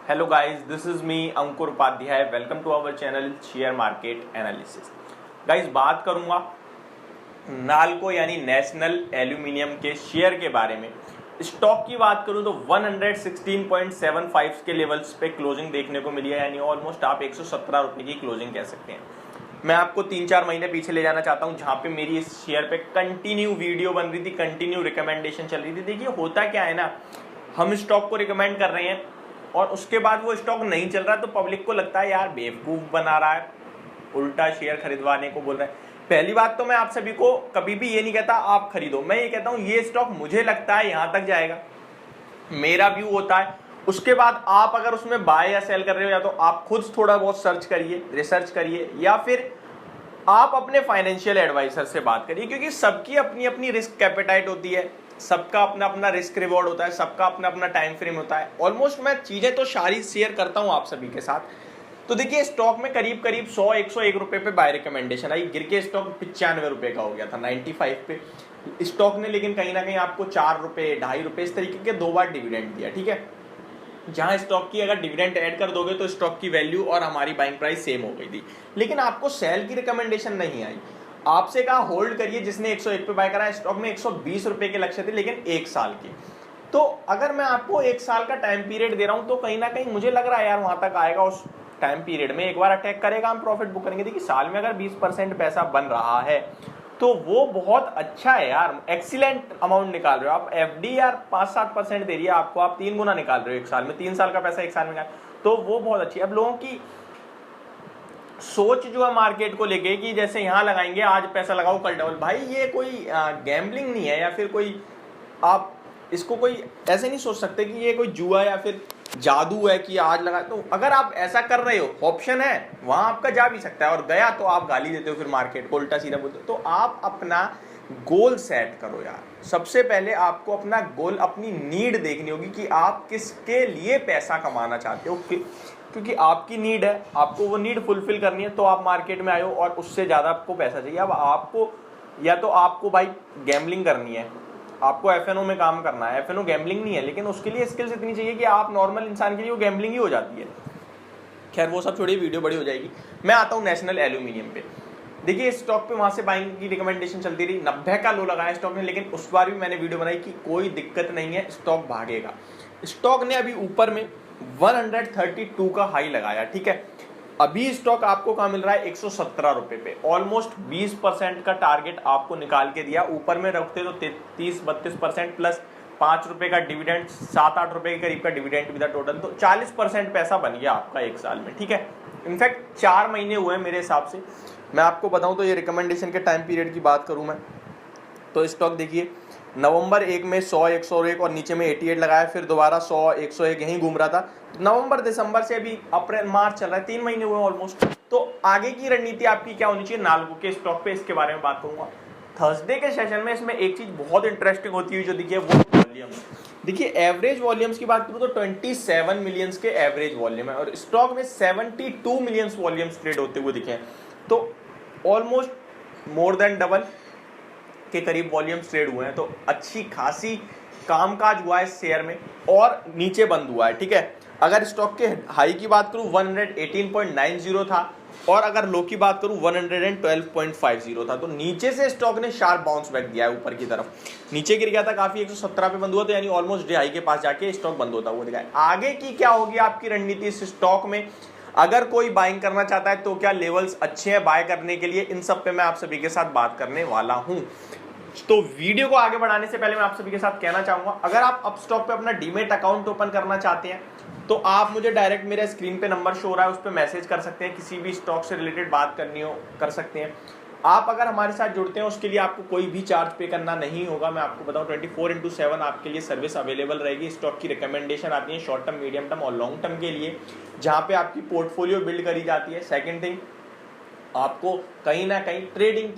Hello guys, this is me Ankur Upadhyay. Welcome to our channel share market analysis. Guys, बात करूंगा नाल्को यानी national aluminium के share के बारे में। स्टॉक की बात करूं तो 116.75 के लेवल्स पे क्लोजिंग देखने को मिली है, यानी ऑलमोस्ट आप 117 रुपए की क्लोजिंग कह सकते हैं। मैं आपको 3-4 महीने पीछे ले जाना चाहता हूं, जहां पे मेरी इस शेयर पे कंटिन्यू वीडियो बन रही थी, कंटिन्यू रिकमेंडेशन चल रही थी। देखिए, होता क्या है ना, हम स्टॉक को रिकमेंड कर रहे हैं और उसके बाद वो स्टॉक नहीं चल रहा तो पब्लिक को लगता है यार बेवकूफ बना रहा है, उल्टा शेयर खरीदवाने को बोल रहा है। पहली बात तो मैं आप सभी को कभी भी ये नहीं कहता आप खरीदो, मैं ये कहता हूं ये स्टॉक मुझे लगता है यहां तक जाएगा, मेरा व्यू होता है। उसके बाद आप अगर उसमें बाय या सेल कर रहे हो, या तो आप खुद थोड़ा बहुत सर्च करिए, रिसर्च करिए, या फिर आप अपने फाइनेंशियल एडवाइजर से बात करिए, क्योंकि सबकी अपनी अपनी रिस्क कैपेटाइट होती है, सबका अपना अपना रिस्क रिवॉर्ड होता है, सबका अपना अपना टाइम फ्रेम होता है। ऑलमोस्ट मैं चीजें तो सारी शेयर करता हूं आप सभी के साथ। तो देखिए, स्टॉक में करीब करीब 100-101 रुपए पे बाय रिकमेंडेशन आई, गिर के स्टॉक 95 रुपए का हो गया था, 95 पे स्टॉक ने। लेकिन कहीं ना कहीं आपको 4 रुपए 2.5 रुपए इस तरीके के 2 बार डिविडेंड दिया, ठीक है। जहां स्टॉक की अगर डिविडेंड ऐड कर दोगे तो स्टॉक की वैल्यू और हमारी बाइंग प्राइस सेम हो गई थी, लेकिन आपको सेल की रिकमेंडेशन नहीं आई। आपसे कहा होल्ड करिए, जिसने 101 पे बाय करा, स्टॉक में 120 रुपए के लक्ष्य थे, लेकिन 1 साल के। तो अगर मैं आपको 1 साल का टाइम पीरियड दे रहा हूं तो कहीं ना कहीं मुझे लग रहा है यार वहां तक आएगा, उस टाइम पीरियड में एक बार अटैक करेगा, हम प्रॉफिट बुक करेंगे। देखिए, साल में अगर 20% पैसा बन रहा है तो वो बहुत अच्छा है यार, एक्सीलेंट अमाउंट निकाल रहे हो आप। एफडी यार 5-7% दे रही है आपको, आप 3 गुना निकाल रहे हो एक साल में, 3 साल का पैसा 1 साल में निकाल, तो वो बहुत अच्छी है। अब लोगों की सोच जो है मार्केट को लेके कि जैसे यहां लगाएंगे, आज पैसा लगाओ कल डबल, भाई ये कोई गैम्बलिंग नहीं है, या फिर कोई आप इसको कोई ऐसे नहीं सोच सकते कि ये कोई जुआ या फिर जादू है कि आज लगा। तो अगर आप ऐसा कर रहे हो, ऑप्शन है वहां आपका जा भी सकता है, और गया तो आप गाली देते हो फिर मार्केट को, उल्टा सीधा बोलते हो। तो आप अपना गोल सेट करो यार। सबसे पहले आपको अपना गोल, अपनी नीड देखनी होगी कि आप किसके लिए पैसा कमाना चाहते हो, क्योंकि आपकी नीड है, आपको वो नीड फुलफिल करनी है, तो आप मार्केट में आए हो और उससे ज्यादा आपको पैसा चाहिए। अब आपको या तो आपको भाई गैम्बलिंग करनी है, आपको एफएनओ में काम करना है, एफएनओ गैम्बलिंग नहीं है, लेकिन उसके लिए स्किल्स इतनी चाहिए कि आप नॉर्मल इंसान के लिए वो गैम्बलिंग ही हो जाती है। खैर वो सब छोड़िए, वीडियो बड़ी हो जाएगी। मैं आता हूँ नेशनल एल्यूमिनियम पे। देखिए, स्टॉक पे वहां से बाइंग की रिकमेंडेशन चलती रही, 90 का लो लगाया स्टॉक ने, लेकिन उस बार भी मैंने वीडियो बनाई कि कोई दिक्कत नहीं है, स्टॉक भागेगा। स्टॉक ने अभी ऊपर में 132 का हाई लगाया, ठीक है। अभी स्टॉक आपको कहां मिल रहा है, 117 रुपए पे। ऑलमोस्ट 20% का टारगेट आपको निकाल के दिया, ऊपर में रखते तो 30-32% प्लस 5 रुपए का डिविडेंड, 7-8 रुपए के करीब का डिविडेंड भी था टोटल, तो 40% पैसा बन गया आपका 1 साल में, ठीक है। इनफैक्ट 4 महीने हुए मेरे हिसाब से। मैं आपको बताऊं तो ये रिकमेंडेशन के टाइम पीरियड की बात करूं मैं तो स्टॉक देखिए, नवंबर 1 में 100-101 और नीचे में 88 लगाया, फिर दोबारा 100-101 यहीं घूम रहा था। नवंबर दिसंबर से अभी अप्रैल मार्च चल रहा है, 3 महीने हुए ऑलमोस्ट। तो आगे की रणनीति आपकी क्या होनी चाहिए नाल्को के स्टॉक पे, इसके बारे में बात करूंगा थर्सडे के सेशन में। इसमें एक चीज बहुत इंटरेस्टिंग होती है जो देखिए, वो वॉल्यूम्स। देखिए, एवरेज वॉल्यूम्स की बात करूं तो 27 मिलियंस के एवरेज वॉल्यूम है, और स्टॉक में 72 मिलियंस वॉल्यूम्स ट्रेड होते हुए दिखे हैं। तो ऑलमोस्ट मोर देन डबल के करीब वॉल्यूम्स ट्रेड हुए हैं, तो अच्छी खासी कामकाज हुआ है इस शेयर में, और नीचे बंद हुआ है, ठीक है। अगर स्टॉक के हाई की बात करूं 118.90 था, और अगर लो की बात करूं 112.50 था। तो नीचे से स्टॉक ने शार्प बाउंस बैक दिया है ऊपर की तरफ, नीचे गिर गया था काफी, 117 पे बंद हुआ, तो यानी ऑलमोस्ट डे हाई के पास जाके स्टॉक बंद होता हुआ दिखा है। आगे की क्या होगी आपकी रणनीति इस स्टॉक में, अगर कोई बाइंग करना चाहता है तो क्या लेवल्स अच्छे हैं बाय करने के लिए, इन सब पे मैं आप सभी के साथ बात करने वाला हूं। तो वीडियो को आगे बढ़ाने से पहले मैं आप सभी के साथ कहना चाहूंगा, अगर आप अपस्टॉक पे अपना डीमेट अकाउंट ओपन करना चाहते हैं तो आप मुझे डायरेक्ट मेरे स्क्रीन पे नंबर शो हो रहा है, उस पर मैसेज कर सकते हैं, किसी भी स्टॉक से रिलेटेड बात करनी हो कर सकते हैं। आप अगर हमारे साथ जुड़ते हैं उसके लिए आपको कोई भी चार्ज पे करना नहीं होगा। मैं आपको बताऊं 24/7 आपके लिए सर्विस अवेलेबल रहेगी। स्टॉक की रिकमेंडेशन आती है शॉर्ट टर्म, मीडियम टर्म और लॉन्ग टर्म के लिए, जहां पे आपकी पोर्टफोलियो बिल्ड करी जाती है। सेकंड थिंग, आपको कहीं ना कहीं ट्रेडिंग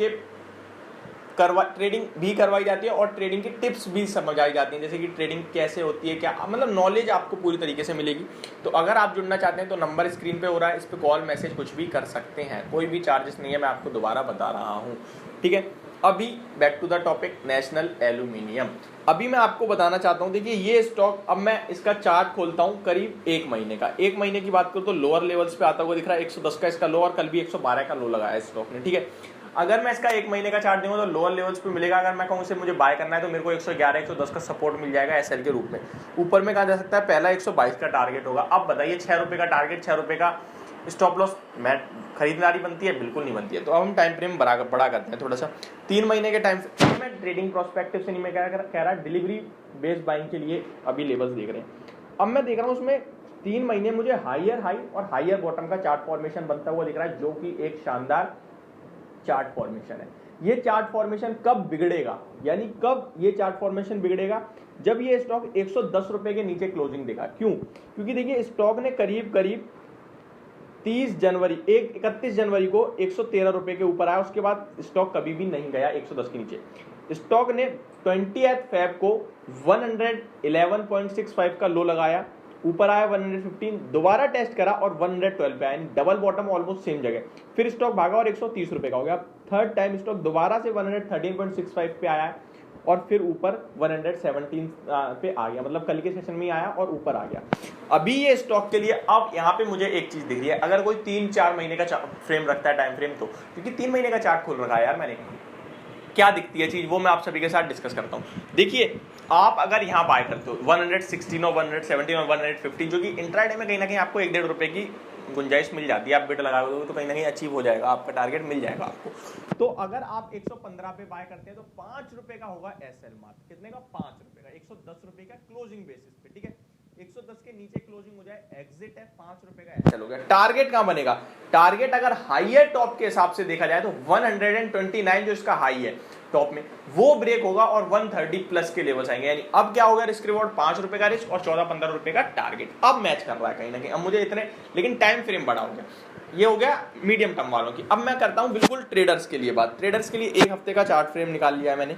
भी करवाई जाती है, और ट्रेडिंग की टिप्स भी समझाई जाती हैं, जैसे कि ट्रेडिंग कैसे होती है, क्या मतलब नॉलेज आपको पूरी तरीके से मिलेगी। तो अगर आप जुड़ना चाहते हैं तो नंबर स्क्रीन पे हो रहा है, इस पे कॉल मैसेज कुछ भी कर सकते हैं, कोई भी चार्जेस नहीं है, मैं आपको दोबारा बता रहा हूँ, ठीक है। अभी back to the topic national aluminium. अभी मैं आपको बताना चाहता हूं, देखिए ये स्टॉक, अब मैं इसका चार्ट खोलता हूं करीब 1 महीने का। 1 महीने की बात करूं तो लोअर लेवल्स पे आता हुआ दिख रहा है, 110 का इसका लो और कल भी 112 का लो लगाया स्टॉक ने, ठीक है। अगर मैं इसका 1 महीने का चार्ट दूंगा तो लोअर लेवल्स पे मिलेगा। अगर मैं कहूं इसे मुझे बाय करना है तो मेरे को 111 110 का सपोर्ट मिल जाएगा एसएल के रूप में। ऊपर में कहा जा सकता है पहला 122 का टारगेट होगा। अब बताइए 6 रुपए का टारगेट, 6 रुपए का स्टॉप लॉस, मैं खरीदारी बनती है? बिल्कुल नहीं बनती है। तो अब हम टाइम फ्रेम बड़ा करते हैं थोड़ा सा। 3 महीने के टाइम फ्रेम, मैं ट्रेडिंग प्रोस्पेक्टिव से नहीं, मैं कह रहा डिलीवरी बेस्ड बाइंग के लिए अभी लेवल्स देख रहे हैं। अब मैं देख रहा हूँ उसमें 3 महीने मुझे हाईयर हाई और हाईयर बॉटम का चार्ट फॉर्मेशन बनता हुआ दिख रहा है, जो कि एक शानदार चार्ट फॉर्मेशन है। ये चार्ट फॉर्मेशन कब बिगड़ेगा, यानी कब ये चार्ट फॉर्मेशन बिगड़ेगा? जब ये स्टॉक 110 रुपए के नीचे क्लोजिंग देगा। क्यों? क्योंकि देखिए स्टॉक ने करीब 31 जनवरी को 113 रुपए के ऊपर आया, उसके बाद स्टॉक कभी भी नहीं गया 110 के नीचे। स्टॉक ने 20 फेब को 111.65 का लो लगाया, ऊपर आया 115, दोबारा टेस्ट करा और 112 पे आया, यानी डबल बॉटम ऑलमोस्ट सेम जगह। फिर स्टॉक भागा और 130 रुपए का हो गया। थर्ड टाइम स्टॉक दोबारा से 113.65 पे आया और फिर ऊपर 117 पे आ गया, मतलब कल के सेशन में आया और ऊपर आ गया। अभी ये स्टॉक के लिए अब यहाँ पे मुझे एक चीज दिख रही है, अगर कोई 3-4 महीने का फ्रेम रखता है टाइम फ्रेम, तो क्योंकि 3 महीने का चार्ट खोल रखा है यार मैंने, क्या दिखती है चीज वो मैं आप सभी के साथ डिस्कस करता हूँ। देखिए आप अगर यहाँ बाय करते हो 116 और 117 और 115, जो कि इंट्राडे में कहीं ना कहीं आपको 1-1.5 रुपए की गुंजाइश मिल जाती है, आप बिट लगा दो तो कहीं ना कहीं अचीव हो जाएगा, आपका टारगेट मिल जाएगा आपको। तो अगर आप 115 पे बाय करते हैं तो 5 रुपए का होगा एसएल मार्क। कितने का? 5 रुपए का, 110 रुपए का क्लोजिंग बेसिस पे, ठीक है। 110 के नीचे क्लोजिंग हो जाए, एग्जिट है, 5 रुपए का एसएल हो गया। टारगेट कहां बनेगा? टारगेट अगर हाईयर टॉप के हिसाब से देखा जाए तो 129 जो इसका हाई है टॉप में, वो ब्रेक होगा और 130 प्लस के लेवल्स आएंगे। यानी अब क्या होगा रिस्क रिवॉर्ड? 5 रुपए का रिस्क और 14-15 रुपए का टारगेट। अब मैच कर रहा है कहीं ना कहीं। अब मुझे इतने, लेकिन टाइम फ्रेम बड़ा हो गया। ये हो गया मीडियम टर्म वालों की। अब मैं करता हूं बिल्कुल ट्रेडर्स के लिए बात। ट्रेडर्स के लिए 1 हफ्ते का चार्ट फ्रेम निकाल लिया है मैंने।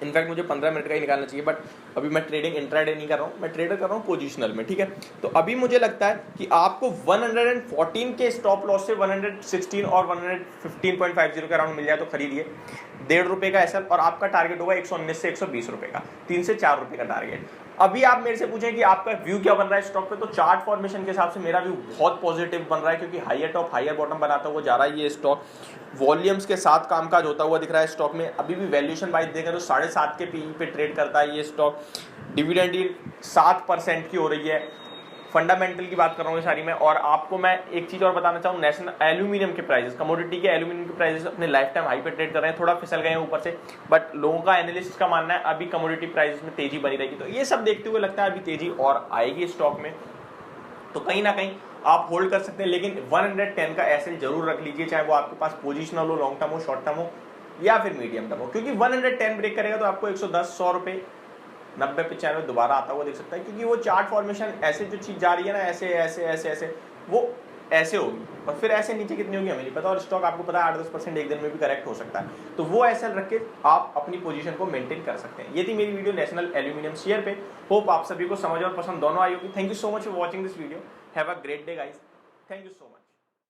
इनफैक्ट मुझे 15 मिनट का ही निकालना चाहिए, बट अभी मैं ट्रेडिंग इंट्राडे नहीं कर रहा हूँ, मैं ट्रेडर कर रहा हूँ पोजिशनल में, ठीक है। तो अभी मुझे लगता है कि आपको 114 के स्टॉप लॉस से 116 और 115.50 के अराउंड मिल जाए तो खरीदिए। 1.5 रुपए का एसएल और आपका टारगेट होगा 119 से 120 रुपए का, 3 से 4 रुपए का टारगेट। अभी आप मेरे से पूछें कि आपका व्यू क्या बन रहा है स्टॉक पे, तो चार्ट फॉर्मेशन के हिसाब से मेरा व्यू बहुत पॉजिटिव बन रहा है, क्योंकि हाईयर टॉप हाईयर बॉटम बनाता हुआ जा रहा है ये स्टॉक। वॉल्यूम्स के साथ कामकाज होता हुआ दिख रहा है स्टॉक में। अभी भी वैल्यूएशन वाइज देखें तो 7.5 के पीई पे ट्रेड करता है ये स्टॉक। डिविडेंड यील्ड 7% की हो रही है। फंडामेंटल की बात कर रहा हूँ सारी में। और आपको मैं एक चीज और बताना चाहूँ, नेशनल एल्यूमिनियम के प्राइसेस, कमोडिटी के एल्यूमिनियम के प्राइसेस अपने लाइफ टाइम हाई पे ट्रेड कर रहे हैं। थोड़ा फिसल गए हैं ऊपर से, बट लोगों का एनालिस्ट का मानना है अभी कमोडिटी प्राइसेस में तेजी बनी रहेगी। तो ये सब देखते हुए लगता है अभी तेजी और आएगी स्टॉक में, तो कहीं ना कहीं आप होल्ड कर सकते हैं। लेकिन 110 का एसएल जरूर रख लीजिए, चाहे वो आपके पास पोजिशनल हो, लॉन्ग टर्म हो, शॉर्ट टर्म हो या फिर मीडियम टर्म हो, क्योंकि 110 ब्रेक करेगा तो आपको 110-100 रुपए 90-95 दोबारा आता हुआ देख सकता है। क्योंकि वो चार्ट फॉर्मेशन ऐसे जो चीज जा रही है ना, ऐसे ऐसे ऐसे ऐसे वो ऐसे होगी और फिर ऐसे नीचे कितनी होगी हमें नहीं पता। और स्टॉक आपको पता है 8-10% एक दिन में भी करेक्ट हो सकता है। तो वो एसएल रख के आप अपनी पोजीशन को मेंटेन कर सकते हैं। ये थी मेरी वीडियो नेशनल एल्यूमिनियम शेयर पे। होप आप सभी को समझ और पसंद दोनों आई होगी। Thank you so much for watching this video. Have a great day guys. Thank you so much.